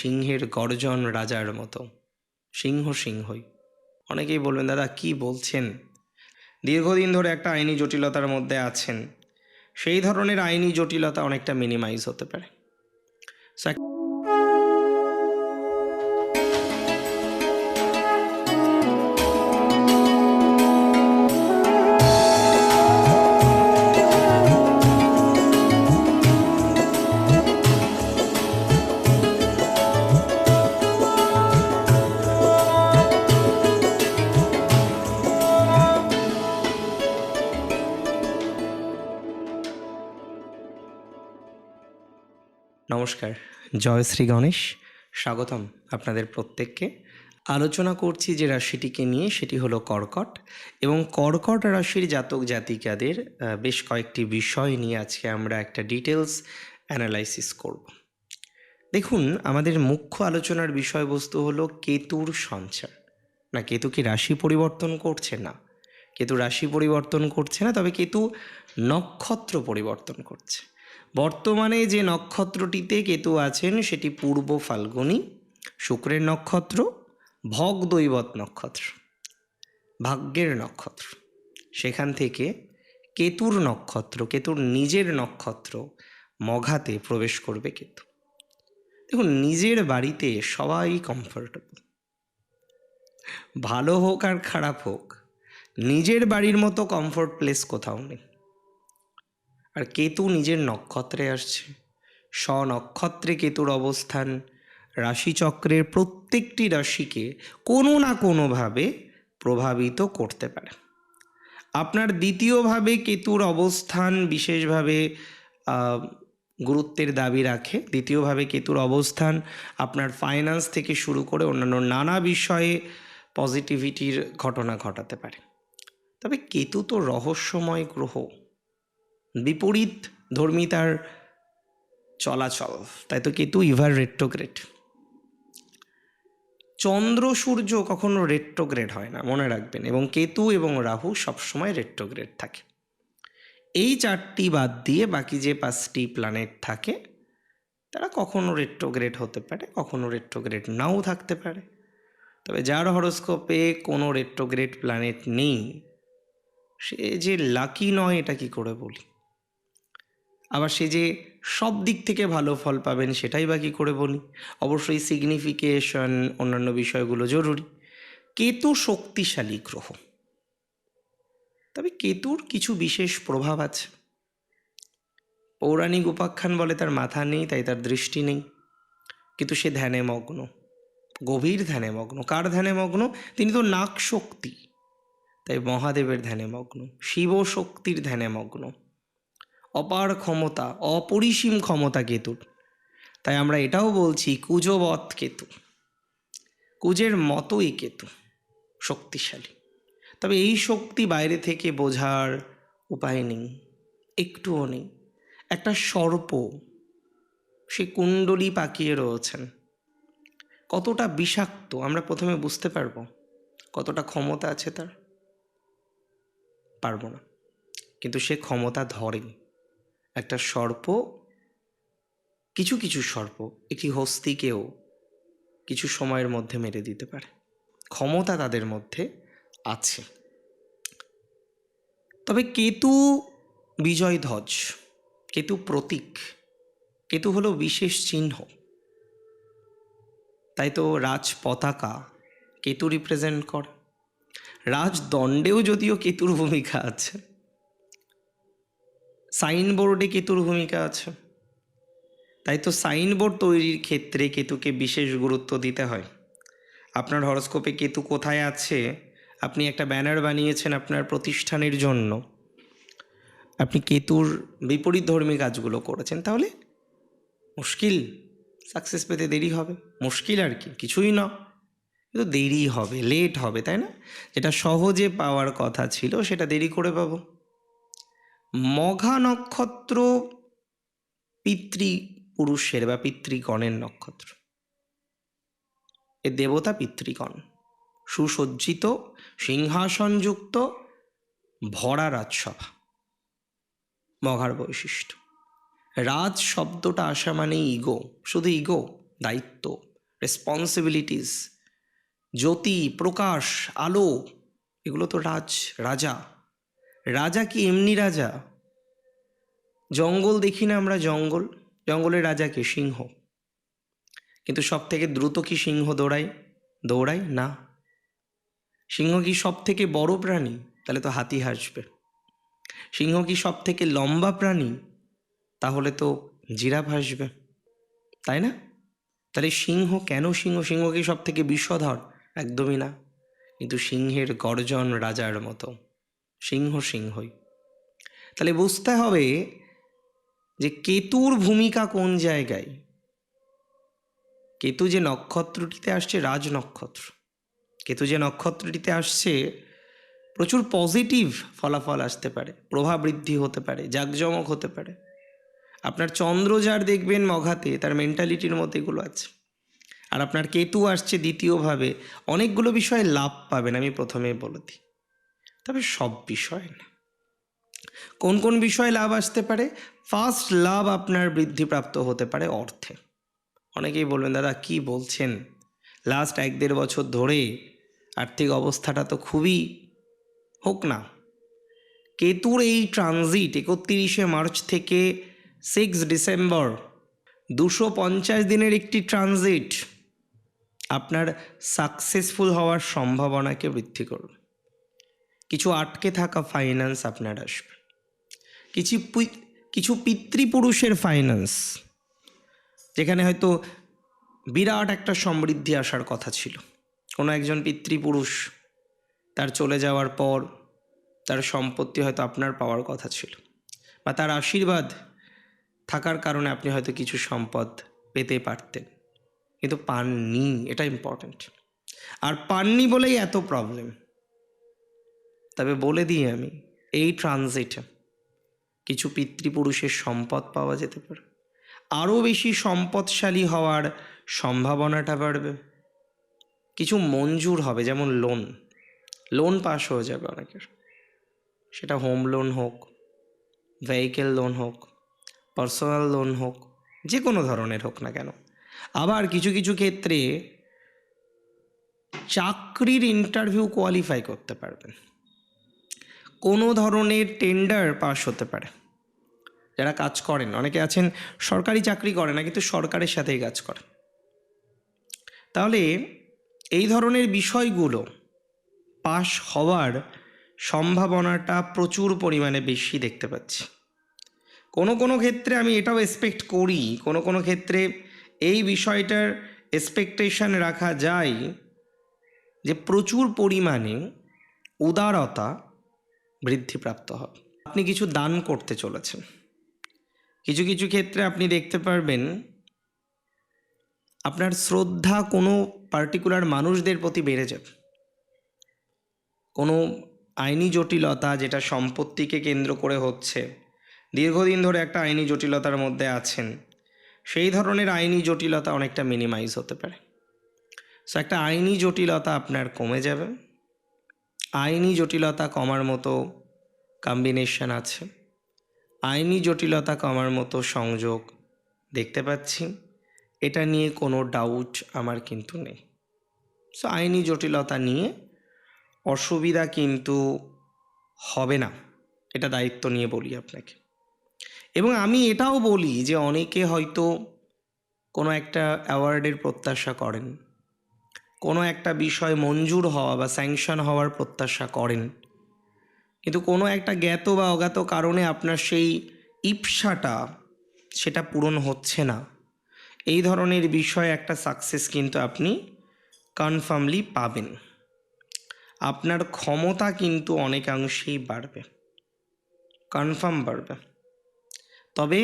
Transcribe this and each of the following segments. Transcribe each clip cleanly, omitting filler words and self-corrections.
সিংহের গর্জন রাজার মতো। সিংহ সিংহই। অনেকেই বলবেন, দাদা কি বলছেন, দীর্ঘদিন ধরে একটা আইনি জটিলতার মধ্যে আছেন, সেই ধরনের আইনি জটিলতা অনেকটা মিনিমাইজ হতে পারে। নমস্কার, জয় শ্রী গণেশ। স্বাগতম আপনাদের প্রত্যেককে। আলোচনা করছি যে রাশিটিকে নিয়ে, সেটি হলো কর্কট, এবং কর্কট রাশির জাতক জাতিকাদের বেশ কয়েকটি বিষয় নিয়ে আজকে আমরা একটা ডিটেলস অ্যানালাইসিস করব। দেখুন, আমাদের মুখ্য আলোচনার বিষয়বস্তু হলো কেতুর সঞ্চার। না, কেতু কি রাশি পরিবর্তন করছে? না, কেতু রাশি পরিবর্তন করছে না, তবে কেতু নক্ষত্র পরিবর্তন করছে। বর্তমানে যে নক্ষত্রটিতে কেতু আছেন সেটি পূর্ব ফাল্গুনী, শুক্রের নক্ষত্র, ভগদৈবত নক্ষত্র, ভাগ্যের নক্ষত্র। সেখান থেকে কেতুর নক্ষত্র, কেতুর নিজের নক্ষত্র মঘাতে প্রবেশ করবে কেতু। দেখুন, নিজের বাড়িতে সবাই কমফোর্টেবল, ভালো হোক আর খারাপ হোক, নিজের বাড়ির মতো কমফোর্ট প্লেস কোথাও নেই। আর কেতু নিজের নক্ষত্রে আসছে, স্বনক্ষত্রে কেতুর অবস্থান রাশিচক্রের প্রত্যেকটি রাশিকে কোনো না কোনোভাবে প্রভাবিত করতে পারে। আপনার দ্বিতীয়ভাবে কেতুর অবস্থান বিশেষভাবে গুরুত্বের দাবি রাখে। দ্বিতীয়ভাবে কেতুর অবস্থান আপনার ফাইন্যান্স থেকে শুরু করে অন্যান্য নানা বিষয়ে পজিটিভিটির ঘটনা ঘটাতে পারে। তবে কেতু তো রহস্যময় গ্রহ, বিপরীত ধর্মিতার চলাচল, তাই তো কেতু ইভার রেট্রোগ্রেড। চন্দ্র সূর্য কখনো রেট্রোগ্রেড হয় না, মনে রাখবেন, এবং কেতু এবং রাহু সবসময় রেট্রোগ্রেড থাকে। এই চারটি বাদ দিয়ে বাকি যে 5টি প্ল্যানেট থাকে তারা কখনো রেট্রোগ্রেড হতে পারে, কখনো রেট্রোগ্রেড নাও থাকতে পারে। তবে যার হরোস্কোপে কোনো রেট্রোগ্রেড প্ল্যানেট নেই সে যে লাকি নয়, এটা কি করে বলি? আবার সে যে সব দিক থেকে ভালো ফল পাবেন সেটাই বা কী করে বলি? অবশ্যই সিগনিফিকেশন, অন্যান্য বিষয়গুলো জরুরি। কেতু শক্তিশালী গ্রহ, তবে কেতুর কিছু বিশেষ প্রভাব আছে। পৌরাণিক উপাখ্যান বলে তার মাথা নেই, তাই তার দৃষ্টি নেই, কিন্তু সে ধ্যানে মগ্ন, গভীর ধ্যানে মগ্ন। কার ধ্যানে মগ্ন? তিনি তো নাগ শক্তি, তাই মহাদেবের ধ্যানে মগ্ন, শিব শক্তির ধ্যানে মগ্ন। অপার ক্ষমতা, অপরিসীম ক্ষমতা কেতুর। তাই আমরা এটাও বলছি কুজবৎ কেতু, কুজের মতোই কেতু শক্তিশালী। তবে এই শক্তি বাইরে থেকে বোঝার উপায় নেই, একটুও নেই। একটা সর্প সে কুণ্ডলী পাকিয়ে রয়েছেন, কতটা বিষাক্ত আমরা প্রথমে বুঝতে পারবো, কতটা ক্ষমতা আছে তার পারবো না, কিন্তু সে ক্ষমতা ধরে। একটা সর্প, কিছু কিছু সর্প একটি হস্তিকেও কিছু সময়ের মধ্যে মেরে দিতে পারে, ক্ষমতা তাদের মধ্যে আছে। তবে কেতু বিজয় ধ্বজ, কেতু প্রতীক, কেতু হলো বিশেষ চিহ্ন। তাই তো রাজ পতাকা কেতু রিপ্রেজেন্ট করে, রাজদণ্ডেও যদিও কেতুর ভূমিকা আছে, সাইনবোর্ডে কেতুর ভূমিকা আছে। তাই তো সাইনবোর্ড তৈরির ক্ষেত্রে কেতুকে বিশেষ গুরুত্ব দিতে হয়। আপনার হরোস্কোপে কেতু কোথায় আছে, আপনি একটা ব্যানার বানিয়েছেন আপনার প্রতিষ্ঠানের জন্য, আপনি কেতুর বিপরীত ধর্মী কাজগুলো করেছেন, তাহলে মুশকিল, সাকসেস পেতে দেরি হবে। মুশকিল আর কি, কিছুই না, কিন্তু দেরি হবে, লেট হবে, তাই না? যেটা সহজে পাওয়ার কথা ছিল সেটা দেরি করে পাবো। মঘা নক্ষত্র পিতৃপুরুষের বা পিতৃগণের নক্ষত্র। এ দেবতা পিতৃগণ, সুসজ্জিত সিংহাসনযুক্ত ভরা রাজসভা মঘার বৈশিষ্ট্য। রাজ শব্দটা আসা মানে ইগো, শুধু ইগো, দায়িত্ব, রেসপন্সিবিলিটিস, জ্যোতি, প্রকাশ, আলো, এগুলো তো রাজা। রাজা কি এমনি রাজা? জঙ্গল দেখি না আমরা? জঙ্গলের রাজা কে? সিংহ। কিন্তু সব থেকে দ্রুত কি সিংহ দৌড়ায় না। সিংহ কি সব থেকে বড় প্রাণী? তাহলে তো হাতি হাসবে। সিংহ কি সব থেকে লম্বা প্রাণী? তাহলে তো জিরাফ হাসবে, তাই না? তাহলে সিংহ কেন সিংহ? সিংহ কি সব থেকে বিষধর? একদমই না। কিন্তু সিংহের গর্জন রাজার মতো। সিংহই। তাহলে বুঝতে হবে যে কেতুর ভূমিকা কোন জায়গায়। কেতু যে নক্ষত্রটিতে আসছে, রাজ নক্ষত্র, কেতু যে নক্ষত্রটিতে আসছে, প্রচুর পজিটিভ ফলাফল আসতে পারে, প্রভাব বৃদ্ধি হতে পারে, জাঁকজমক হতে পারে। আপনার চন্দ্র যার দেখবেন মঘাতে, তার মেন্টালিটির মধ্যে এগুলো আছে। আর আপনার কেতু আসছে দ্বিতীয়ভাবে, অনেকগুলো বিষয়ে লাভ পাবেন, আমি প্রথমেই বলে দিই। তবে সব বিষয় না। কোন কোন বিষয়ে লাভ আসতে পারে? ফার্স্ট, লাভ আপনার বৃদ্ধিপ্রাপ্ত হতে পারে অর্থে। অনেকেই বলবেন, দাদা কি বলছেন, লাস্ট 1-1.5 বছর ধরে আর্থিক অবস্থাটা তো খুবই, হোক না। কেতুর এই ট্রানজিট 31শে মার্চ থেকে 6 ডিসেম্বর, 250 দিনের একটি ট্রানজিট আপনার সাকসেসফুল হওয়ার সম্ভাবনাকে বৃদ্ধি করবে। কিছু আটকে থাকা ফাইন্যান্স আপনার আসবে, কিছু পিতৃপুরুষের ফাইন্যান্স, যেখানে হয়তো বিরাট একটা সমৃদ্ধি আসার কথা ছিল। কোনো একজন পিতৃপুরুষ তার চলে যাওয়ার পর তার সম্পত্তি হয়তো আপনার পাওয়ার কথা ছিল, বা তার আশীর্বাদ থাকার কারণে আপনি হয়তো কিছু সম্পদ পেতে পারতেন, কিন্তু পাননি। এটা ইম্পর্ট্যান্ট। আর পাননি বলেই এত প্রবলেম। তবে বলে দিই আমি, এই ট্রানজিটে কিছু পিতৃপুরুষের সম্পদ পাওয়া যেতে পারে, আরও বেশি সম্পদশালী হওয়ার সম্ভাবনাটা বাড়বে। কিছু মঞ্জুর হবে, যেমন লোন পাস হয়ে যাবে অনেকের। সেটা হোম লোন হোক, ভেহিকেল লোন হোক, পার্সোনাল লোন হোক, যে কোনো ধরনের হোক না কেন। আবার কিছু কিছু ক্ষেত্রে চাকরির ইন্টারভিউ কোয়ালিফাই করতে পারবেন, কোনো ধরনের টেন্ডার পাস হতে পারে। যারা কাজ করেন, অনেকে আছেন সরকারি চাকরি করে না, কিন্তু সরকারের সাথেই কাজ করে। তাহলে এই ধরনের বিষয়গুলো পাস হওয়ার সম্ভাবনাটা প্রচুর পরিমাণে বেশি দেখতে পাচ্ছি। কোনো কোনো ক্ষেত্রে আমি এটাও এক্সপেক্ট করি, কোনো কোনো ক্ষেত্রে এই বিষয়টার এক্সপেকটেশন রাখা যায় যে প্রচুর পরিমাণে উদারতা বৃদ্ধিপ্রাপ্ত হবে। আপনি কিছু দান করতে চলেছেন। কিছু কিছু ক্ষেত্রে আপনি দেখতে পারবেন আপনার শ্রদ্ধা কোনো পার্টিকুলার মানুষদের প্রতি বেড়ে যাবে। কোনো আইনি জটিলতা যেটা সম্পত্তিকে কেন্দ্র করে হচ্ছে, দীর্ঘদিন ধরে একটা আইনি জটিলতার মধ্যে আছেন, সেই ধরনের আইনি জটিলতা অনেকটা মিনিমাইজ হতে পারে। সো একটা আইনি জটিলতা আপনার কমে যাবে। আইনি জটিলতা কমার মতো কম্বিনেশন আছে, আইনি জটিলতা কমার মতো সংযোগ দেখতে পাচ্ছি। এটা নিয়ে কোনো ডাউট আমার কিন্তু নেই। সো আইনি জটিলতা নিয়ে অসুবিধা কিন্তু হবে না, এটা দায়িত্ব নিয়ে বলি আপনাকে। এবং আমি এটাও বলি যে অনেকে হয়তো কোনো একটা অ্যাওয়ার্ডের প্রত্যাশা করেন, কোনো একটা বিষয় মঞ্জুর হওয়া বা স্যাংশন হওয়ার প্রত্যাশা করেন, কিন্তু কোনো একটা জ্ঞাত বা অজ্ঞাত কারণে আপনার সেই ইপ্সাটা সেটা পূরণ হচ্ছে না। এই ধরনের বিষয়ে একটা সাকসেস কিন্তু আপনি কনফার্মলি পাবেন। আপনার ক্ষমতা কিন্তু অনেকাংশেই বাড়বে, কনফার্ম বাড়বে। তবে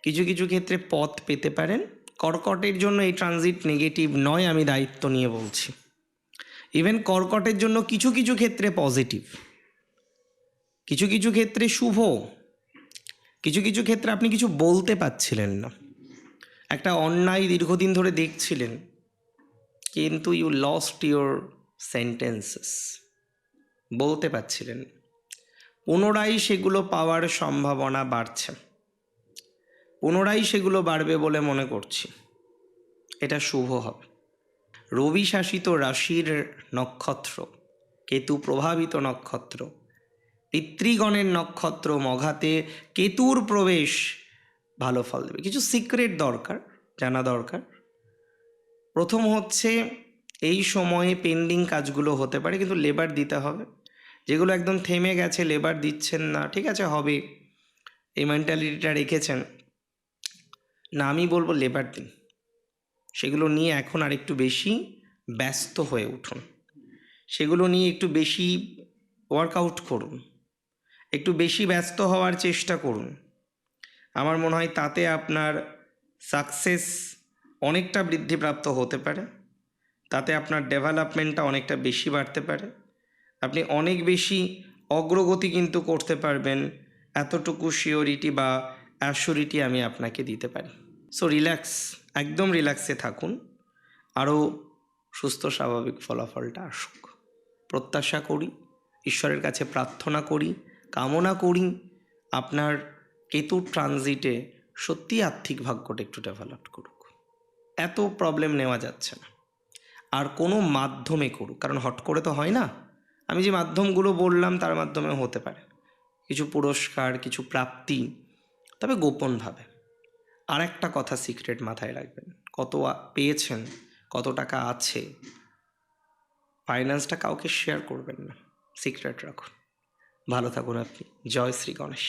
কিছু কিছু ক্ষেত্রে পথ পেতে পারেন। কর্কটের জন্য এই ট্রানজিট নেগেটিভ নয়, আমি দায়িত্ব নিয়ে বলছি। ইভেন কর্কটের জন্য কিছু কিছু ক্ষেত্রে পজিটিভ, কিছু কিছু ক্ষেত্রে শুভ, কিছু কিছু ক্ষেত্রে আপনি কিছু বলতে পারছিলেন না। একটা অন্যায় দীর্ঘদিন ধরে দেখছিলেন, কিন্তু ইউ লস্ট ইউর সেন্টেন্সেস, বলতে পারছিলেন। পুনরায় সেগুলো পাওয়ার সম্ভাবনা বাড়ছে, পুনরায় সেগুলো বাড়বে বলে মনে করছি। এটা শুভ হবে। রবি শাসিত রাশির নক্ষত্র, কেতু প্রভাবিত নক্ষত্র, পিতৃগণের নক্ষত্র মঘাতে কেতুর প্রবেশ ভালো ফল দেবে। কিছু সিক্রেট দরকার, জানা দরকার। প্রথম হচ্ছে এই সময়ে পেন্ডিং কাজগুলো হতে পারে, কিন্তু লেবার দিতে হবে। যেগুলো একদম থেমে গেছে, লেবার দিচ্ছেন না, ঠিক আছে হবে, এই মেন্টালিটিটা রেখেছেন না, আমি বলবো লেবার দিন। সেগুলো নিয়ে এখন আর একটু বেশি ব্যস্ত হয়ে উঠুন, সেগুলো নিয়ে একটু বেশি ওয়ার্কআউট করুন, একটু বেশি ব্যস্ত হওয়ার চেষ্টা করুন। আমার মনে হয় তাতে আপনার সাকসেস অনেকটা বৃদ্ধিপ্রাপ্ত হতে পারে, তাতে আপনার ডেভেলপমেন্টটা অনেকটা বেশি বাড়তে পারে, আপনি অনেক বেশি অগ্রগতি কিন্তু করতে পারবেন, এতটুকু শিওরিটি বা অ্যাসিওরিটি আমি আপনাকে দিতে পারি। সো রিল্যাক্স, একদম রিল্যাক্সে থাকুন, আরও সুস্থ স্বাভাবিক ফলাফলটা আসুক প্রত্যাশা করি, ঈশ্বরের কাছে প্রার্থনা করি, কামনা করি আপনার কেতুর ট্রানজিটে সত্যি আর্থিক ভাগ্যটা একটু ডেভেলপ করুক। এত প্রবলেম নেওয়া যাচ্ছে না, আর কোনো মাধ্যমে করুক, কারণ হট করে তো হয় না। আমি যে মাধ্যমগুলো বললাম তার মাধ্যমে হতে পারে কিছু পুরস্কার, কিছু প্রাপ্তি, তবে গোপনভাবে। আর একটা কথা সিক্রেট মাথায় রাখবেন, কত পেয়েছেন, কত টাকা আছে, ফাইন্যান্সটা কাউকে শেয়ার করবেন না, সিক্রেট রাখুন। ভালো থাকুন আপনি। জয় শ্রী গণেশ।